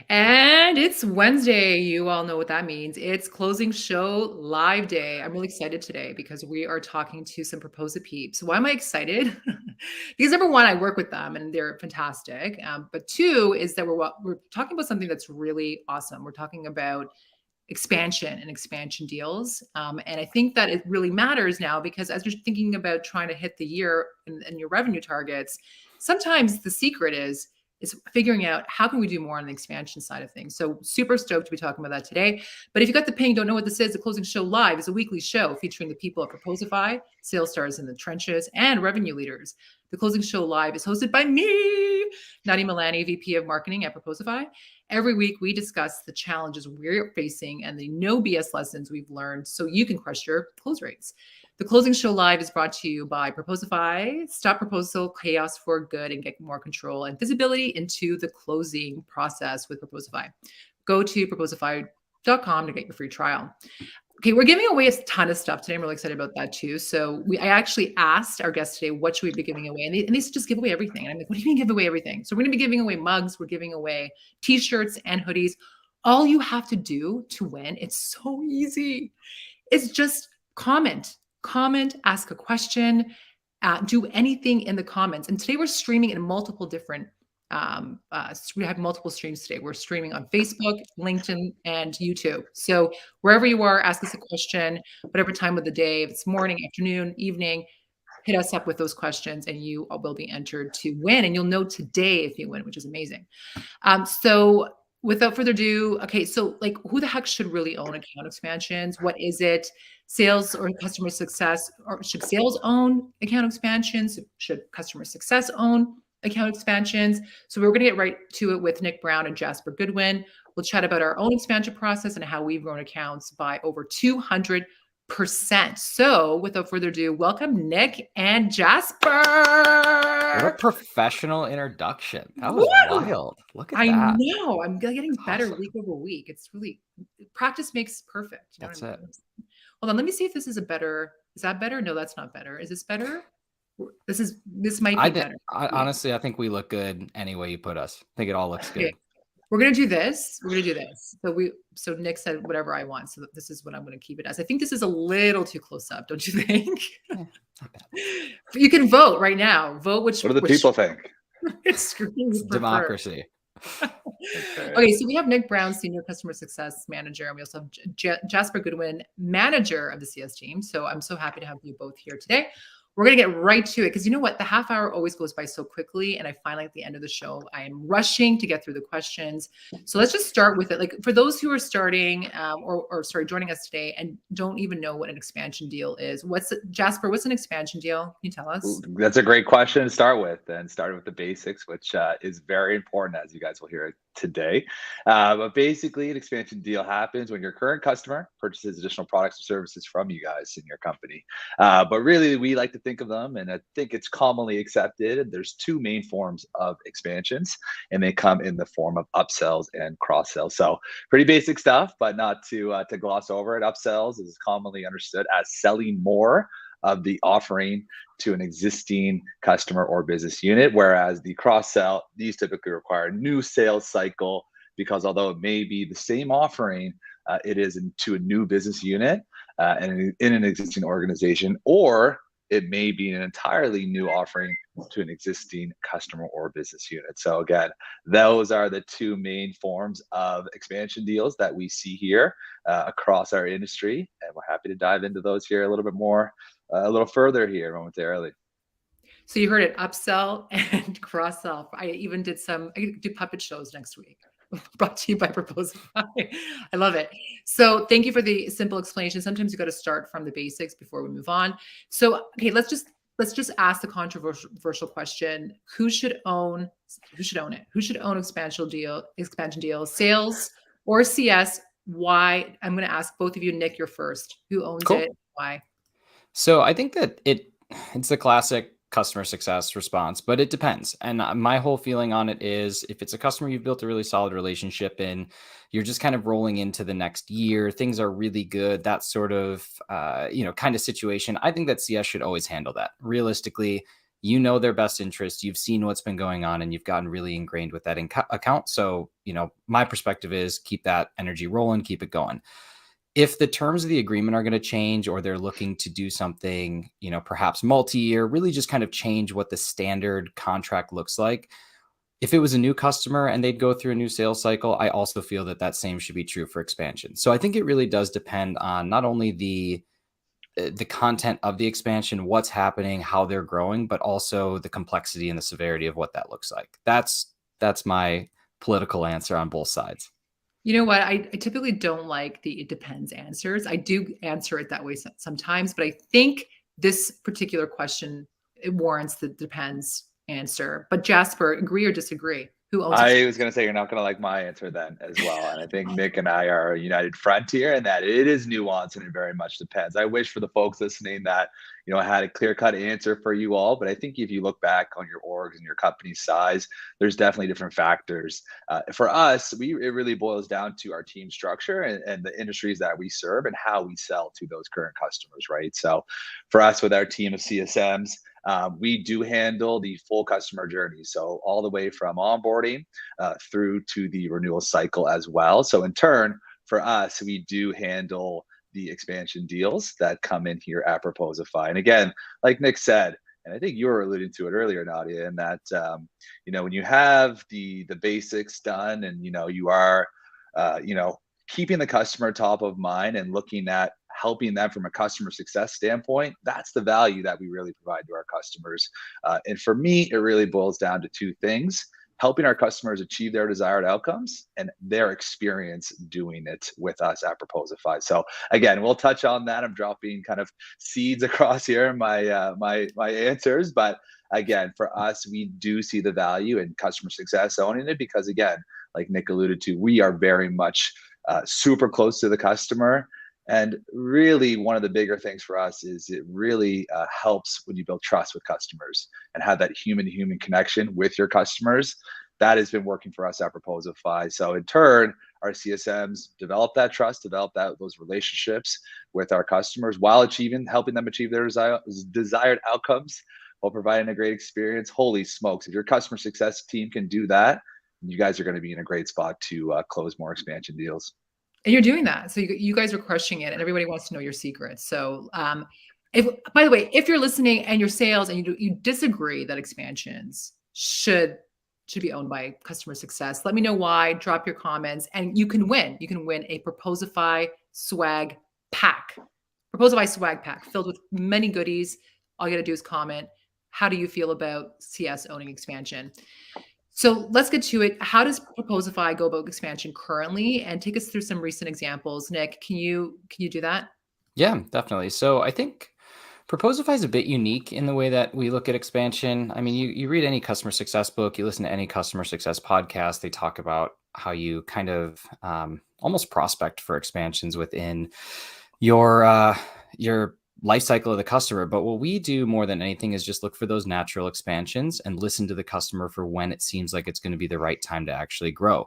And it's Wednesday. You all know what that means. It's closing show live day. I'm really excited today because we are talking to some Proposipeeps. Why am I excited? Because number one, I work with them and they're fantastic. But two is that we're talking about something that's really awesome. We're talking about expansion and expansion deals. And I think that it really matters now because as you're thinking about trying to hit the year and your revenue targets, sometimes the secret is figuring out how can we do more on the expansion side of things. So super stoked to be talking about that today. But if you got the ping, don't know what this is, the Closing Show Live is a weekly show featuring the people at Proposify, sales stars in the trenches, and revenue leaders. The Closing Show Live is hosted by me, Nadia Milani, VP of Marketing at Proposify. Every week, we discuss the challenges we're facing and the no BS lessons we've learned so you can crush your close rates. The Closing Show Live is brought to you by Proposify. Stop proposal chaos for good and get more control and visibility into the closing process with Proposify. Go to proposify.com to get your free trial. Okay, we're giving away a ton of stuff today. I'm really excited about that too. So I actually asked our guests today, what should we be giving away? And they said, just give away everything. And I'm like, what do you mean give away everything? So we're going to be giving away mugs. We're giving away t-shirts and hoodies. All you have to do to win, it's so easy. It's just comment, ask a question, do anything in the comments. And today we're streaming in multiple different we have multiple streams today. We're streaming on Facebook, LinkedIn, and YouTube. So wherever you are, ask us a question, whatever time of the day, if it's morning, afternoon, evening, hit us up with those questions and you will be entered to win. And you'll know today if you win, which is amazing. So without further ado, okay, so like who the heck should really own account expansions? What is it? Sales or customer success, or should sales own account expansions? Should customer success own account expansions? So we're going to get right to it with Nick Brown and Jasper Goodwin. We'll chat about our own expansion process and how we've grown accounts by over 200%. So without further ado, welcome Nick and Jasper. What a professional introduction. That was wild. Look at that. I know. I'm getting better week over week. It's really, practice makes perfect. You know That's it. Hold on. Let me see if this is is that better? No, that's not better. Is this better? This might be better. Honestly, I think we look good any way you put us. I think it all looks good. We're going to do this. So Nick said whatever I want. So this is what I'm going to keep it as. I think this is a little too close up. Don't you think? Not bad. You can vote right now. Vote which. What do the people think? It's democracy. Okay, so we have Nick Brown, Senior Customer Success Manager, and we also have Jasper Goodwin, Manager of the CS team. So I'm so happy to have you both here today. We're going to get right to it because you know what? The half hour always goes by so quickly. And I find like at the end of the show, I am rushing to get through the questions. So let's just start with it. Like for those who are starting joining us today and don't even know what an expansion deal is. Jasper, what's an expansion deal? Can you tell us? That's a great question to start with, and start with the basics, which is very important, as you guys will hear today. But basically, an expansion deal happens when your current customer purchases additional products or services from you guys in your company. But really, we like to think of them, and I think it's commonly accepted. There's two main forms of expansions, and they come in the form of upsells and cross-sells. So pretty basic stuff, but not to gloss over it. Upsells is commonly understood as selling more of the offering to an existing customer or business unit, whereas the cross-sell, these typically require a new sales cycle because although it may be the same offering, it is into a new business unit and in an existing organization, or it may be an entirely new offering to an existing customer or business unit. So again, those are the two main forms of expansion deals that we see here across our industry. And we're happy to dive into those here a little bit more, a little further here momentarily. So you heard it, upsell and cross-sell. I do puppet shows next week. Brought to you by Proposify. I love it. So thank you for the simple explanation. Sometimes you got to start from the basics before we move on. So, okay, let's just ask the controversial question. Who should own it? Who should own expansion deal, sales or CS? Why? I'm going to ask both of you. Nick, you're first. Who owns it? Why? So I think that it's the classic customer success response, but it depends. And my whole feeling on it is if it's a customer you've built a really solid relationship in, you're just kind of rolling into the next year, things are really good, that sort of, kind of situation. I think that CS should always handle that. Realistically, you know their best interest, you've seen what's been going on, and you've gotten really ingrained with that account. So, my perspective is keep that energy rolling, keep it going. If the terms of the agreement are going to change, or they're looking to do something, perhaps multi-year, really just kind of change what the standard contract looks like. If it was a new customer and they'd go through a new sales cycle, I also feel that same should be true for expansion. So I think it really does depend on not only the content of the expansion, what's happening, how they're growing, but also the complexity and the severity of what that looks like. That's my political answer on both sides. You know what? I typically don't like the it depends answers. I do answer it that way sometimes, but I think this particular question, it warrants the depends answer. But Jasper, agree or disagree? Who owns it? I was going to say you're not going to like my answer then as well. And I think Nick and I are a united front here, and that it is nuanced and it very much depends. I wish for the folks listening that, I had a clear-cut answer for you all. But I think if you look back on your orgs and your company's size, there's definitely different factors. For us, it really boils down to our team structure and the industries that we serve and how we sell to those current customers, right? So for us, with our team of CSMs, we do handle the full customer journey. So all the way from onboarding through to the renewal cycle as well. So in turn, for us, we do handle the expansion deals that come in here at Proposify. And again, like Nick said, and I think you were alluding to it earlier, Nadia, in that, when you have the basics done and, you are, keeping the customer top of mind and looking at helping them from a customer success standpoint, that's the value that we really provide to our customers. And for me, it really boils down to two things: helping our customers achieve their desired outcomes and their experience doing it with us at Proposify. So again, we'll touch on that. I'm dropping kind of seeds across here in my my answers, but again, for us, we do see the value in customer success owning it, because again, like Nick alluded to, we are very much super close to the customer. And really, one of the bigger things for us is it really helps when you build trust with customers and have that human-to-human connection with your customers. That has been working for us at Proposify. So in turn, our CSMs develop that trust, those relationships with our customers while helping them achieve their desired outcomes while providing a great experience. Holy smokes, if your customer success team can do that, you guys are going to be in a great spot to close more expansion deals. And you're doing that. So you guys are crushing it, and everybody wants to know your secrets. So if, by the way, if you're listening and you're sales and you disagree that expansions should be owned by customer success, let me know why. Drop your comments, and you can win. You can win a Proposify swag pack. Proposify swag pack filled with many goodies. All you got to do is comment. How do you feel about CS owning expansion? So let's get to it. How does Proposify go about expansion currently? And take us through some recent examples. Nick, can you do that? Yeah, definitely. So I think Proposify is a bit unique in the way that we look at expansion. I mean, you read any customer success book, you listen to any customer success podcast, they talk about how you kind of almost prospect for expansions within your life cycle of the customer. But what we do more than anything is just look for those natural expansions and listen to the customer for when it seems like it's going to be the right time to actually grow.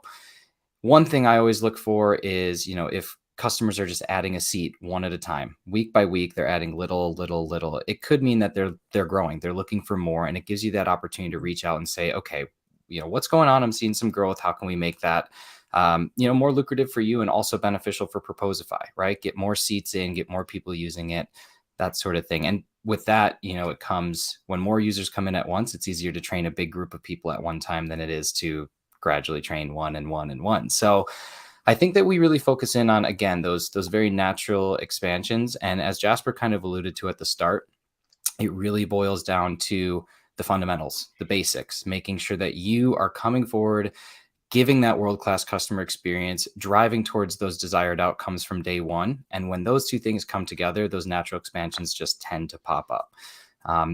One thing I always look for is, if customers are just adding a seat one at a time, week by week, they're adding little. It could mean that they're growing, they're looking for more. And it gives you that opportunity to reach out and say, okay, what's going on? I'm seeing some growth. How can we make that more lucrative for you and also beneficial for Proposify, right? Get more seats in, get more people using it, that sort of thing. And with that, it comes when more users come in at once, it's easier to train a big group of people at one time than it is to gradually train one and one and one. So I think that we really focus in on, again, those very natural expansions. And as Jasper kind of alluded to at the start, it really boils down to the fundamentals, the basics, making sure that you are coming forward, giving that world-class customer experience, driving towards those desired outcomes from day one. And when those two things come together, those natural expansions just tend to pop up.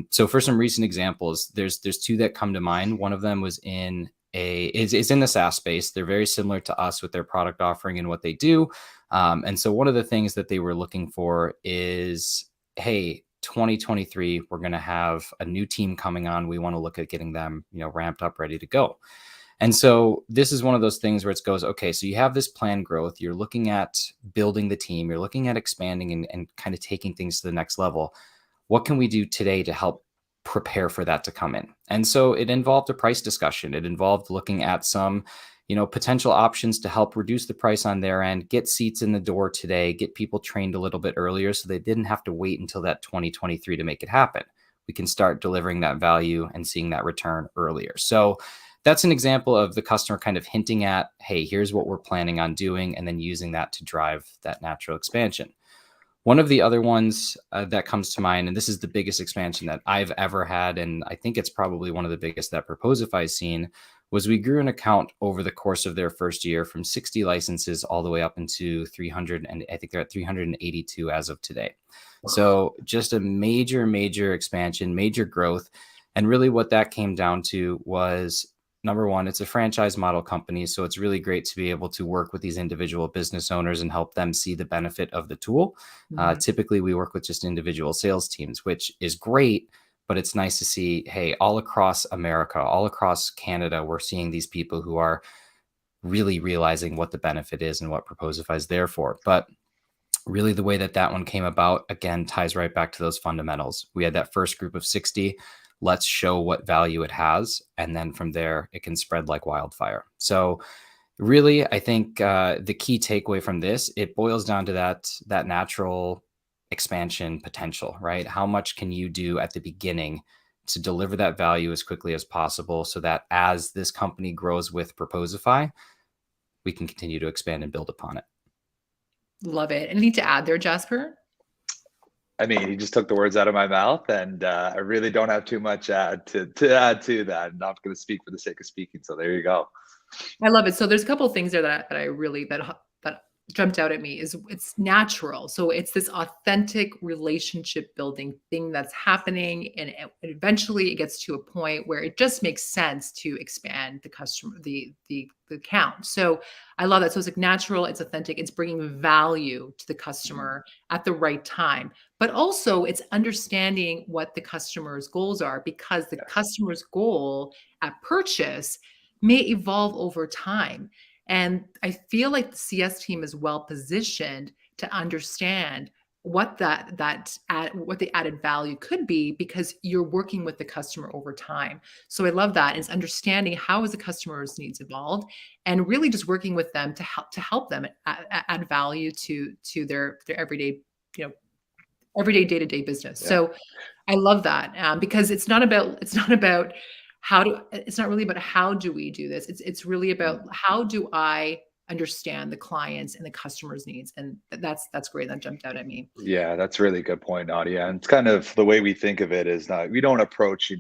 So for some recent examples, there's two that come to mind. One of them was is in the SaaS space. They're very similar to us with their product offering and what they do. And so one of the things that they were looking for is, hey, 2023, we're going to have a new team coming on. We want to look at getting them, ramped up, ready to go. And so this is one of those things where it goes, okay, so you have this planned growth, you're looking at building the team, you're looking at expanding and kind of taking things to the next level. What can we do today to help prepare for that to come in. And so it involved a price discussion. It involved looking at some, potential options to help reduce the price on their end, get seats in the door today, get people trained a little bit earlier so they didn't have to wait until that 2023 to make it happen. We can start delivering that value and seeing that return earlier. So that's an example of the customer kind of hinting at, hey, here's what we're planning on doing, and then using that to drive that natural expansion. One of the other ones that comes to mind, and this is the biggest expansion that I've ever had, and I think it's probably one of the biggest that Proposify has seen, was we grew an account over the course of their first year from 60 licenses all the way up into 300, and I think they're at 382 as of today. So just a major expansion, major growth. And really what that came down to was, number one, it's a franchise model company. So it's really great to be able to work with these individual business owners and help them see the benefit of the tool. Typically, we work with just individual sales teams, which is great, but it's nice to see, hey, all across America, all across Canada, we're seeing these people who are really realizing what the benefit is and what Proposify is there for. But really the way that one came about, again, ties right back to those fundamentals. We had that first group of 60. Let's show what value it has. And then from there, it can spread like wildfire. So really, I think the key takeaway from this, it boils down to that natural expansion potential, right? How much can you do at the beginning to deliver that value as quickly as possible so that as this company grows with Proposify, we can continue to expand and build upon it. Love it. Anything to add there, Jasper? I mean, he just took the words out of my mouth, and I really don't have too much to add to that. I'm not going to speak for the sake of speaking. So there you go. I love it. So there's a couple of things there that I really that jumped out at me. Is it's natural. So it's this authentic relationship building thing that's happening, and eventually it gets to a point where it just makes sense to expand the customer, the account. So I love that. So it's like natural, it's authentic, it's bringing value to the customer at the right time, but also it's understanding what the customer's goals are, because the customer's goal at purchase may evolve over time. And I feel like the CS team is well positioned to understand what what the added value could be, because you're working with the customer over time. So I love that. It's understanding how is the customer's needs evolved, and really just working with them to help them add value to their everyday, everyday day-to-day business. Yeah. So I love that, because it's not really about how do we do this. It's really about how do I understand the clients and the customers' needs. And that's great. That jumped out at me. Yeah, that's a really good point, Nadia. And it's kind of the way we think of it is we don't approach,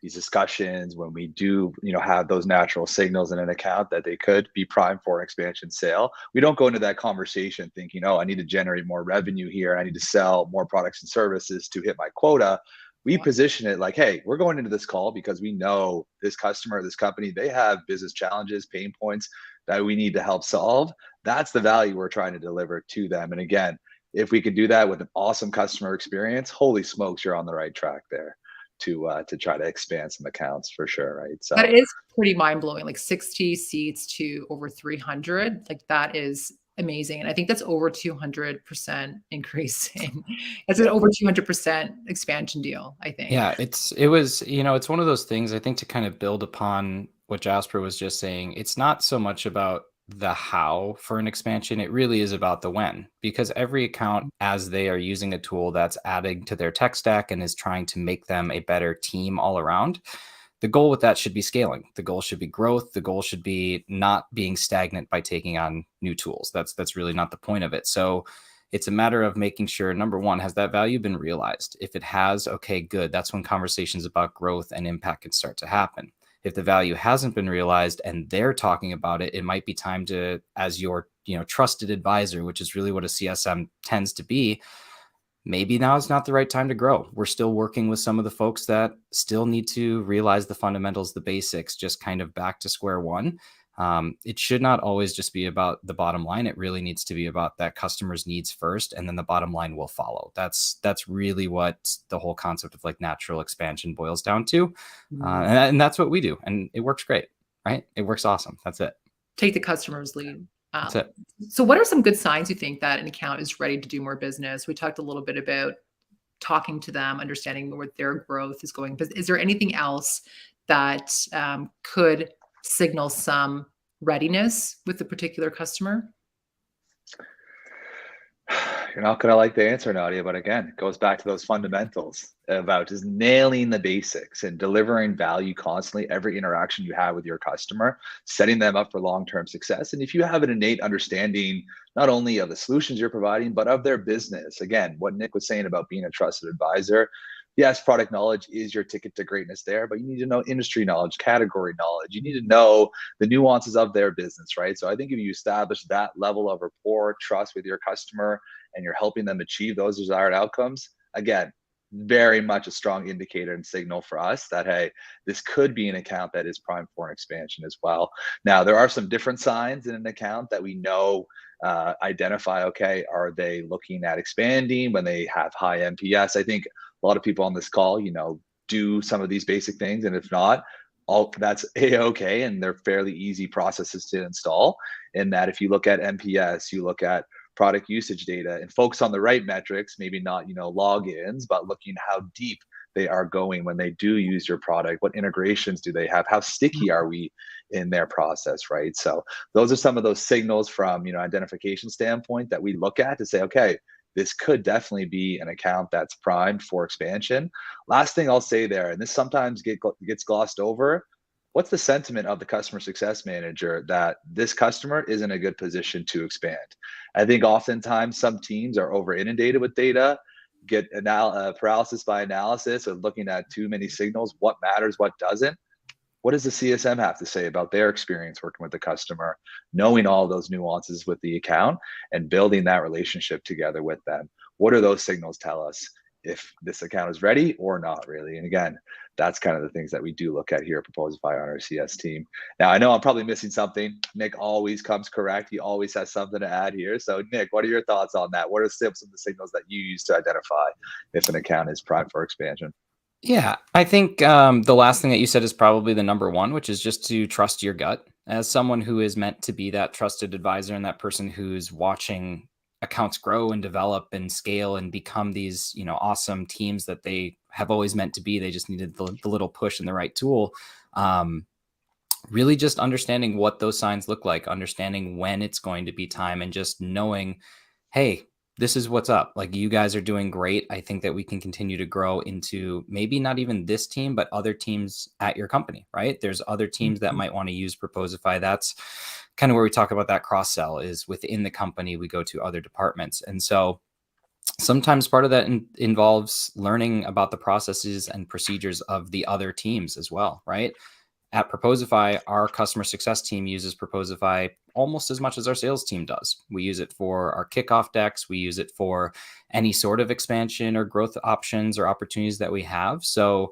these discussions when we do, have those natural signals in an account that they could be primed for an expansion sale. We don't go into that conversation thinking, I need to generate more revenue here. I need to sell more products and services to hit my quota. We position it like, hey, we're going into this call because we know this customer, this company, they have business challenges, pain points that we need to help solve. That's the value we're trying to deliver to them. And again, if we could do that with an awesome customer experience, holy smokes, you're on the right track there to try to expand some accounts for sure, right? So that is pretty mind-blowing, like 60 seats to over 300. Like that is amazing. And I think that's over 200% increase it's an over 200% expansion deal, I think. Yeah, it was, it's one of those things, I think, to kind of build upon what Jasper was just saying. It's not so much about the how for an expansion. It really is about the when, because every account, as they are using a tool that's adding to their tech stack and is trying to make them a better team all around, the goal with that should be scaling. The goal should be growth. The goal should be not being stagnant by taking on new tools. That's really not the point of it. So it's a matter of making sure, number one, has that value been realized? If it has, okay, good. That's when conversations about growth and impact can start to happen. If the value hasn't been realized and they're talking about it, it might be time to, as your trusted advisor, which is really what a CSM tends to be, maybe now is not the right time to grow. We're still working with some of the folks that still need to realize the fundamentals, the basics, just kind of back to square one. It should not always just be about the bottom line. It really needs to be about that customer's needs first, and then the bottom line will follow. That's really what the whole concept of like natural expansion boils down to. And that's what we do. And it works great, right? It works awesome. That's it. Take the customer's lead. That's it. So what are some good signs you think that an account is ready to do more business? We talked a little bit about talking to them, understanding where their growth is going. But is there anything else that could signal some readiness with the particular customer? You're not going to like the answer, Nadia, but again, it goes back to those fundamentals about just nailing the basics and delivering value constantly, every interaction you have with your customer, setting them up for long-term success. And if you have an innate understanding, not only of the solutions you're providing, but of their business, again, what Nick was saying about being a trusted advisor, yes, product knowledge is your ticket to greatness there, but you need to know industry knowledge, category knowledge. You need to know the nuances of their business, right? So I think if you establish that level of rapport, trust with your customer, and you're helping them achieve those desired outcomes, again, very much a strong indicator and signal for us that, hey, this could be an account that is primed for an expansion as well. Now, there are some different signs in an account that we know identify, okay, are they looking at expanding when they have high NPS? I think a lot of people on this call, do some of these basic things. And if not, that's a-okay, and they're fairly easy processes to install. In that, if you look at NPS, you look at product usage data and focus on the right metrics, maybe not, logins, but looking how deep they are going when they do use your product. What integrations do they have? How sticky are we in their process, right? So those are some of those signals from, identification standpoint that we look at to say, okay, this could definitely be an account that's primed for expansion. Last thing I'll say there, and this sometimes gets glossed over, what's the sentiment of the customer success manager that this customer is in a good position to expand? I think oftentimes some teams are over inundated with data, get paralysis by analysis of looking at too many signals, what matters, what doesn't. What does the CSM have to say about their experience working with the customer, knowing all those nuances with the account and building that relationship together with them? What do those signals tell us if this account is ready or not really? And again, that's kind of the things that we do look at here at Proposify on our CS team. Now, I know I'm probably missing something. Nick always comes correct. He always has something to add here. So Nick, what are your thoughts on that? What are some of the signals that you use to identify if an account is primed for expansion? Yeah, I think the last thing that you said is probably the number one, which is just to trust your gut. As someone who is meant to be that trusted advisor and that person who's watching accounts grow and develop and scale and become these, awesome teams that they have always meant to be. They just needed the little push and the right tool. Really just understanding what those signs look like, understanding when it's going to be time, and just knowing, hey, this is what's up. Like, you guys are doing great. I think that we can continue to grow into maybe not even this team, but other teams at your company, right? There's other teams that might want to use Proposify. That's kind of where we talk about that cross-sell, is within the company, we go to other departments. And so sometimes part of that involves learning about the processes and procedures of the other teams as well, right? At Proposify, our customer success team uses Proposify almost as much as our sales team does. We use it for our kickoff decks. We use it for any sort of expansion or growth options or opportunities that we have. So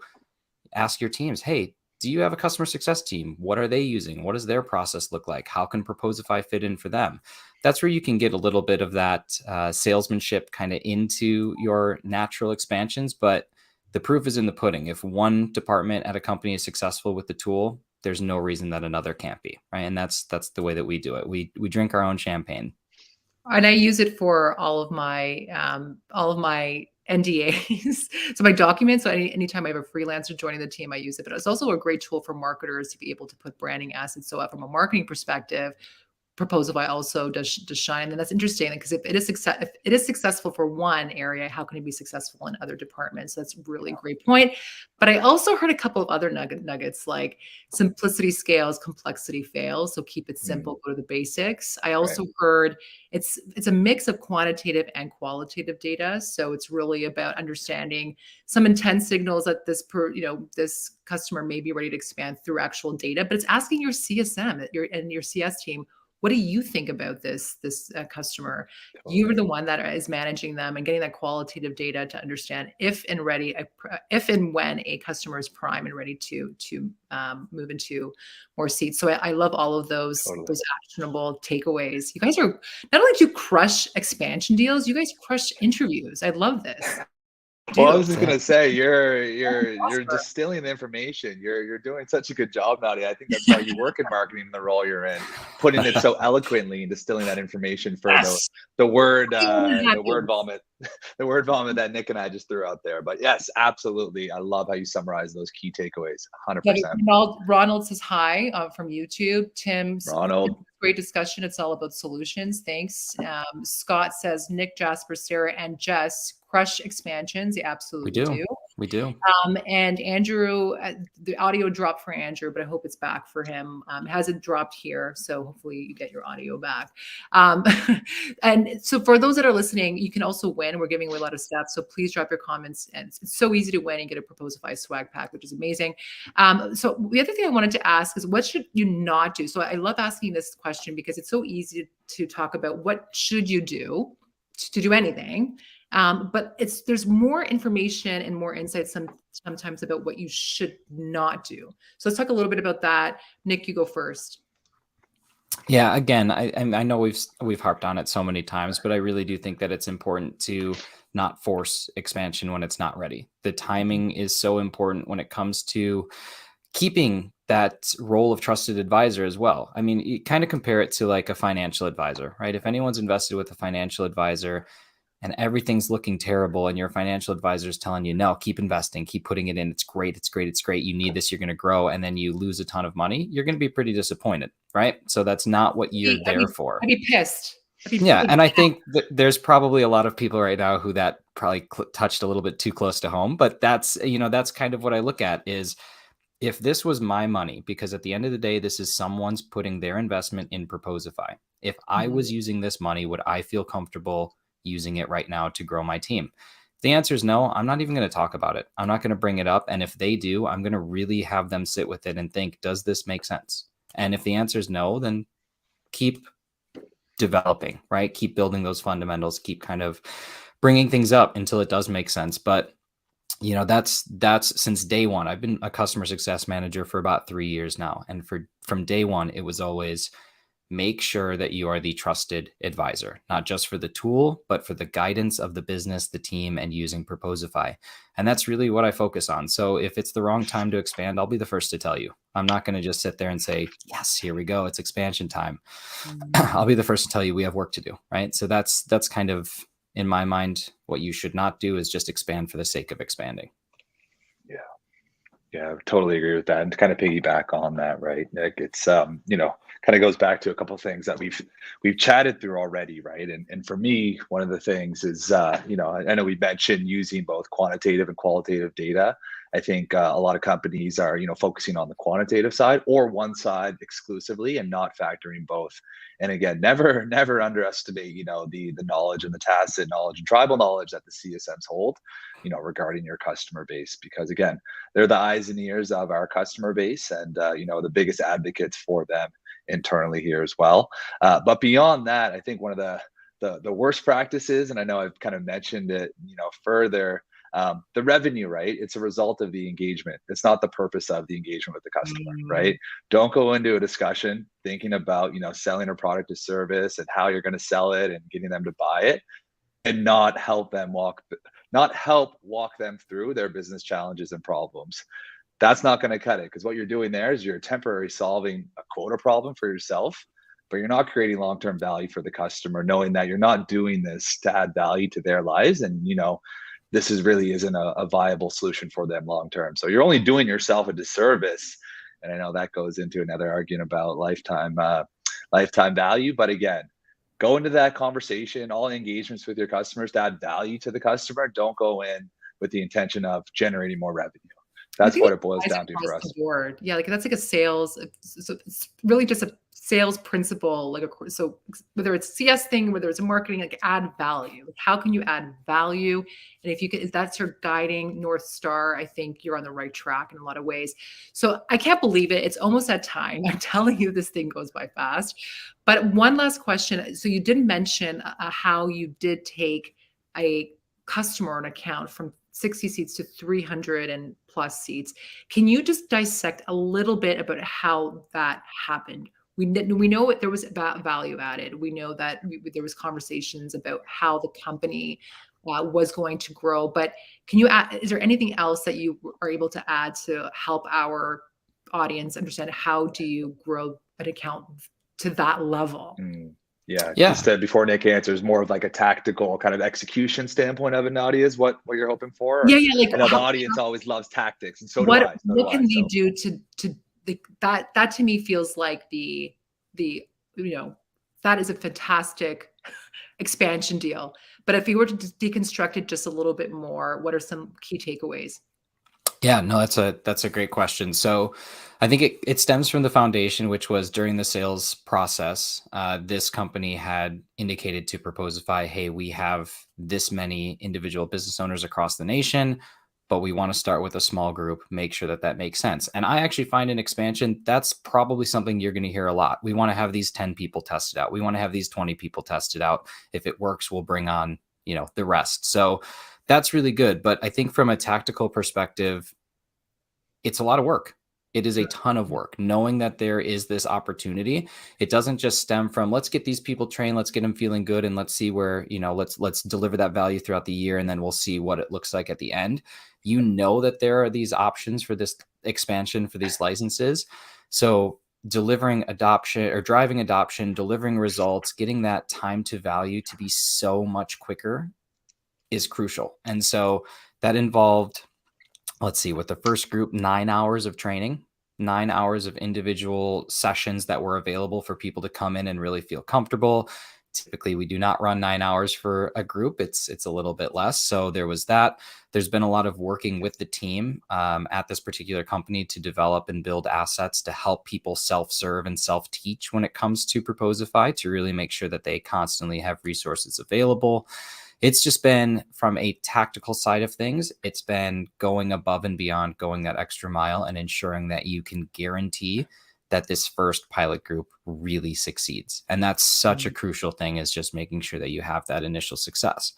ask your teams, hey, do you have a customer success team? What are they using? What does their process look like? How can Proposify fit in for them? That's where you can get a little bit of that salesmanship kind of into your natural expansions. But the proof is in the pudding. If one department at a company is successful with the tool, there's no reason that another can't be, right? And that's the way that we do it. We drink our own champagne. And I use it for all of my NDAs. So my documents, so anytime I have a freelancer joining the team, I use it. But it's also a great tool for marketers to be able to put branding assets. So from a marketing perspective, Proposify also does shine. And that's interesting, because if it is successful for one area, how can it be successful in other departments? That's a really great point. But I also heard a couple of other nuggets, like simplicity scales, complexity fails. So keep it simple, go to the basics. I also heard it's a mix of quantitative and qualitative data. So it's really about understanding some intent signals that this customer may be ready to expand through actual data. But it's asking your CSM and your CS team, what do you think about this customer? Totally. You're the one that is managing them and getting that qualitative data to understand if and when a customer is prime and ready to move into more seats. So I love all of those actionable takeaways. You guys are, not only do you crush expansion deals, you guys crush interviews. I love this. Well, I was just gonna say, you're distilling the information. You're doing such a good job, Nadia. I think that's why you work in marketing in the role you're in. putting it so eloquently and distilling that information for Yes. the word The vomit, the word vomit that Nick and I just threw out there. But yes, absolutely. I love how you summarize those key takeaways. 100%. Ronald says hi from YouTube. Tim's Ronald. great discussion. It's all about solutions. Thanks. Scott says Nick, Jasper, Sarah, and Jess crush expansions. They absolutely do. We do. And Andrew, the audio dropped for Andrew, but I hope it's back for him. It hasn't dropped here, so hopefully you get your audio back. And so for those that are listening, you can also win. We're giving away a lot of stuff, so please drop your comments. And it's so easy to win and get a Proposify swag pack, which is amazing. So the other thing I wanted to ask is, what should you not do? So I love asking this question because it's so easy to talk about what should you do to do anything. But there's more information and more insights sometimes about what you should not do. So let's talk a little bit about that. Nick, you go first. Yeah, again, I know we've harped on it so many times, but I really do think that it's important to not force expansion when it's not ready. The timing is so important when it comes to keeping that role of trusted advisor as well. I mean, you kind of compare it to like a financial advisor, right? If anyone's invested with a financial advisor and everything's looking terrible and your financial advisor is telling you, no, keep investing, keep putting it in. It's great. It's great. It's great. You need this. You're going to grow. And then you lose a ton of money. You're going to be pretty disappointed, right? So that's not what you're there for. I'd be pissed. Yeah. And I think that there's probably a lot of people right now who that probably touched a little bit too close to home, but that's kind of what I look at is, if this was my money, because at the end of the day, this is someone's putting their investment in Proposify. If I was using this money, would I feel comfortable using it right now to grow my team? If the answer is no, I'm not even going to talk about it. I'm not going to bring it up. And if they do, I'm going to really have them sit with it and think, does this make sense? And if the answer is no, then keep developing, right? Keep building those fundamentals, keep kind of bringing things up until it does make sense. But that's since day one. I've been a customer success manager for about 3 years now. And from day one, it was always make sure that you are the trusted advisor, not just for the tool, but for the guidance of the business, the team, and using Proposify. And that's really what I focus on. So if it's the wrong time to expand, I'll be the first to tell you. I'm not going to just sit there and say, yes, here we go, it's expansion time. I'll be the first to tell you we have work to do, right? So that's kind of, in my mind, what you should not do is just expand for the sake of expanding. Yeah, I totally agree with that. And to kind of piggyback on that, right, Nick, it's kind of goes back to a couple of things that we've chatted through already, right? And for me, one of the things is I know we mentioned using both quantitative and qualitative data. I think a lot of companies are focusing on the quantitative side or one side exclusively and not factoring both. And again, never underestimate the knowledge and the tacit knowledge and tribal knowledge that the CSMs hold regarding your customer base, because again, they're the eyes and ears of our customer base and the biggest advocates for them internally here as well. But beyond that, I think one of the worst practices, and I know I've kind of mentioned it further, the revenue, right? It's a result of the engagement. It's not the purpose of the engagement with the customer, right? Don't go into a discussion thinking about selling a product or service and how you're going to sell it and getting them to buy it, and not help walk them through their business challenges and problems. That's not going to cut it, because what you're doing there is you're temporarily solving a quota problem for yourself, but you're not creating long-term value for the customer, knowing that you're not doing this to add value to their lives. And this really isn't a viable solution for them long-term. So you're only doing yourself a disservice. And I know that goes into another argument about lifetime value. But again, go into that conversation, all engagements with your customers, to add value to the customer. Don't go in with the intention of generating more revenue. That's what it boils down to for us. Board. Yeah, like that's like a sales. So it's really just a sales principle. So whether it's CS thing, whether it's marketing, like add value. Like how can you add value? And if that's your guiding North Star, I think you're on the right track in a lot of ways. So I can't believe it. It's almost that time. I'm telling you, this thing goes by fast. But one last question. So you did mention how you did take a customer, an account from 60 seats to 300 and plus seats. Can you just dissect a little bit about how that happened? We know there was value added. We know that there was conversations about how the company was going to grow. But can you add? Is there anything else that you are able to add to help our audience understand how do you grow an account to that level. Yeah, Yeah. just before Nick answers, more of like a tactical kind of execution standpoint of it, Nadia, is what you're hoping for? Yeah, yeah, like I know the audience always loves tactics, and so do what I. what can they do to that to me feels like the that is a fantastic expansion deal. But if you were to deconstruct it just a little bit more, what are some key takeaways? Yeah, no, that's a great question. So I think it stems from the foundation, which was during the sales process, this company had indicated to Proposify, hey, we have this many individual business owners across the nation, but we want to start with a small group, make sure that that makes sense. And I actually find an expansion, that's probably something you're going to hear a lot. We want to have these 10 people tested out. We want to have these 20 people tested out. If it works, we'll bring on, the rest. So that's really good. But I think from a tactical perspective, it's a lot of work. It is a ton of work knowing that there is this opportunity. It doesn't just stem from, let's get these people trained, let's get them feeling good, and let's see where, let's deliver that value throughout the year, and then we'll see what it looks like at the end. You know that there are these options for this expansion for these licenses. So delivering adoption or driving adoption, delivering results, getting that time to value to be so much quicker is crucial. And so that involved, let's see, with the first group, 9 hours of training, 9 hours of individual sessions that were available for people to come in and really feel comfortable. Typically, we do not run 9 hours for a group. It's a little bit less. So there was that. There's been a lot of working with the team at this particular company to develop and build assets to help people self-serve and self-teach when it comes to Proposify, to really make sure that they constantly have resources available. It's just been, from a tactical side of things, it's been going above and beyond, going that extra mile and ensuring that you can guarantee that this first pilot group really succeeds. And that's such a crucial thing, is just making sure that you have that initial success.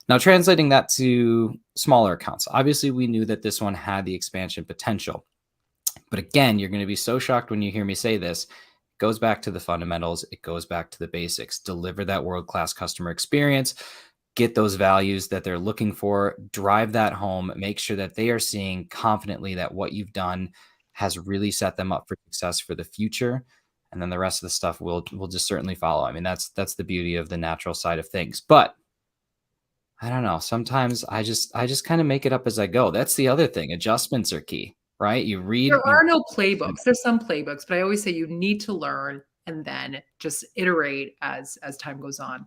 Now, translating that to smaller accounts, obviously we knew that this one had the expansion potential. But again, you're going to be so shocked when you hear me say this. It goes back to the fundamentals. It goes back to the basics. Deliver that world-class customer experience. Get those values that they're looking for, drive that home, make sure that they are seeing confidently that what you've done has really set them up for success for the future. And then the rest of the stuff will just certainly follow. I mean, that's the beauty of the natural side of things. But I don't know, sometimes I just kind of make it up as I go. That's the other thing. Adjustments are key, right? There are no playbooks. There's some playbooks, but I always say you need to learn and then just iterate as time goes on.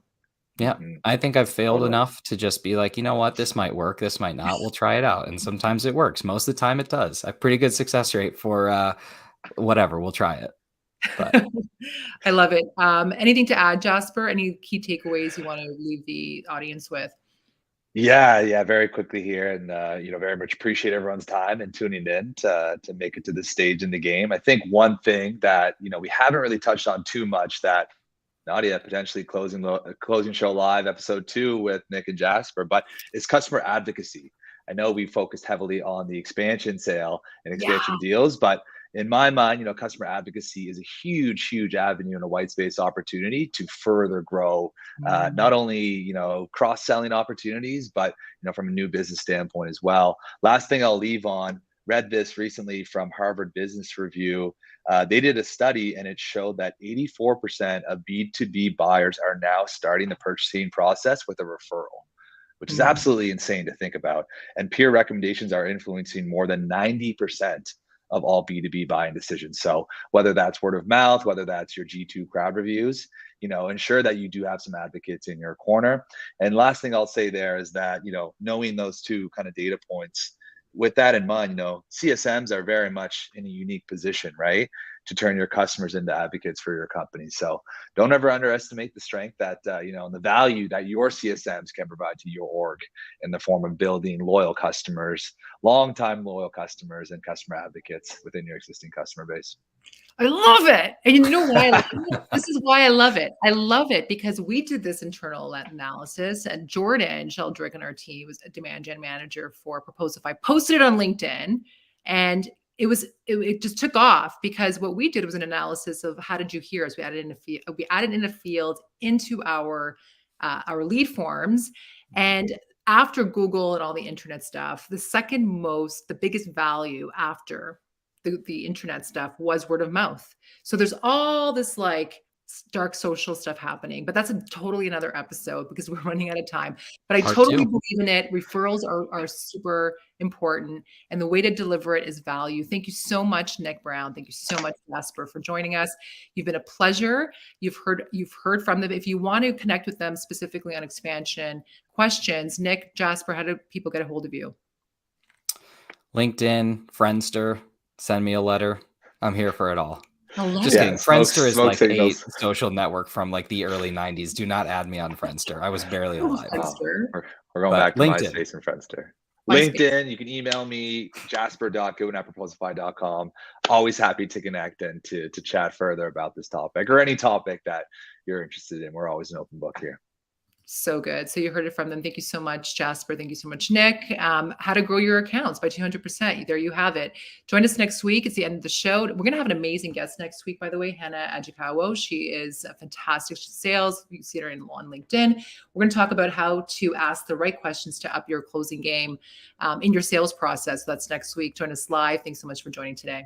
Yeah, I think I've failed enough to just be like, you know what, this might work, this might not. We'll try it out. And sometimes it works. Most of the time it does. I have pretty good success rate for whatever. We'll try it. But I love it. Anything to add, Jasper? Any key takeaways you want to leave the audience with? Yeah, very quickly here, and very much appreciate everyone's time and tuning in to make it to this stage in the game. I think one thing that we haven't really touched on too much, that Nadia potentially closing show live episode 2 with Nick and Jasper, but it's customer advocacy. I know we focused heavily on the expansion sale and expansion deals, but in my mind, customer advocacy is a huge avenue and a white space opportunity to further grow, not only, cross-selling opportunities, but, from a new business standpoint as well. Last thing I'll leave on, read this recently from Harvard Business Review. They did a study, and it showed that 84% of B2B buyers are now starting the purchasing process with a referral, which is absolutely insane to think about. And peer recommendations are influencing more than 90% of all B2B buying decisions. So whether that's word of mouth, whether that's your G2 crowd reviews, ensure that you do have some advocates in your corner. And last thing I'll say there is that, knowing those two kind of data points, with that in mind, CSMs are very much in a unique position, right, to turn your customers into advocates for your company. So don't ever underestimate the strength that, and the value that your CSMs can provide to your org in the form of building loyal customers, long-time loyal customers, and customer advocates within your existing customer base. I love it. And you know why? This is why I love it. I love it because we did this internal analysis, and Jordan Sheldrick on our team was a demand gen manager for Proposify, posted it on LinkedIn, and it just took off because what we did was an analysis of how did you hear us? We added in a field into our lead forms, and after Google and all the internet stuff, the biggest value after the internet stuff was word of mouth. So there's all this like dark social stuff happening, but that's totally another episode because we're running out of time. But I Part totally two. believe in it. Referrals are super important, and the way to deliver it is value. Thank you so much, Nick Brown. Thank you so much, Jasper, for joining us. You've been a pleasure. You've heard from them. If you want to connect with them specifically on expansion questions, Nick, Jasper, how do people get a hold of you? LinkedIn, Friendster, send me a letter. I'm here for it all. Just Yeah, kidding. Friendster is smoke like a signals. social network from like the early 90s. Do not add me on Friendster. I was barely Oh, alive. Wow. Friendster. We're going But back to LinkedIn. MySpace and Friendster. MySpace. LinkedIn, you can email me, jasper.goodwin@proposify.com. Always happy to connect and to chat further about this topic or any topic that you're interested in. We're always an open book here. So good. So you heard it from them. Thank you so much, Jasper. Thank you so much, Nick. How to grow your accounts by 200%. There you have it. Join us next week. It's the end of the show. We're going to have an amazing guest next week, by the way, Hannah Ajikawa. She is fantastic. She's sales. You can see her on LinkedIn. We're going to talk about how to ask the right questions to up your closing game in your sales process. So that's next week. Join us live. Thanks so much for joining today.